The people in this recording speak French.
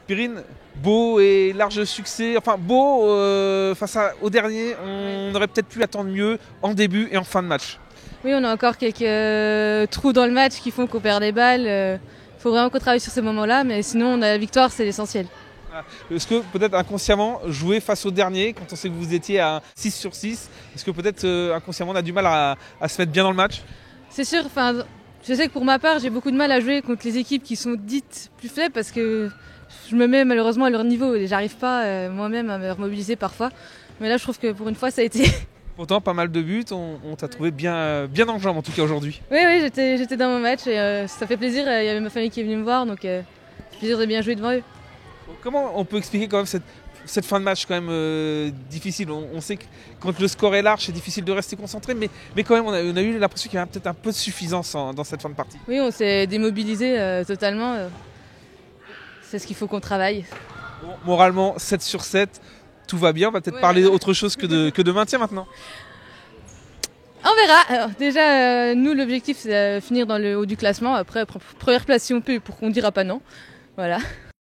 Perrine, beau et large succès, enfin beau face au dernier, on aurait peut-être pu attendre mieux en début et en fin de match. Oui, on a encore quelques trous dans le match qui font qu'on perd des balles. Il faut vraiment qu'on travaille sur ces moments-là, mais sinon, on a la victoire, c'est l'essentiel. Voilà. Est-ce que peut-être inconsciemment, jouer face au dernier, quand on sait que vous étiez à 6 sur 6, est-ce que peut-être inconsciemment on a du mal à se mettre bien dans le match? C'est sûr, je sais que pour ma part, j'ai beaucoup de mal à jouer contre les équipes qui sont dites plus faibles parce que je me mets malheureusement à leur niveau et j'arrive pas moi-même à me remobiliser parfois. Mais là, je trouve que pour une fois, ça a été. Pourtant, pas mal de buts, on t'a trouvé bien en jambes en tout cas aujourd'hui. Oui, j'étais dans mon match et ça fait plaisir. Il y avait ma famille qui est venue me voir, donc c'est plaisir de bien jouer devant eux. Comment on peut expliquer quand même cette fin de match quand même difficile? On sait que quand le score est large, c'est difficile de rester concentré, mais quand même on a eu l'impression qu'il y avait peut-être un peu de suffisance dans cette fin de partie. Oui, on s'est démobilisé totalement. C'est ce qu'il faut qu'on travaille. Bon, moralement, 7 sur 7, tout va bien. On va peut-être parler autre chose que de maintien maintenant. On verra. Alors, déjà, nous, l'objectif, c'est de finir dans le haut du classement. Après, première place si on peut, pour qu'on dira pas non. Voilà.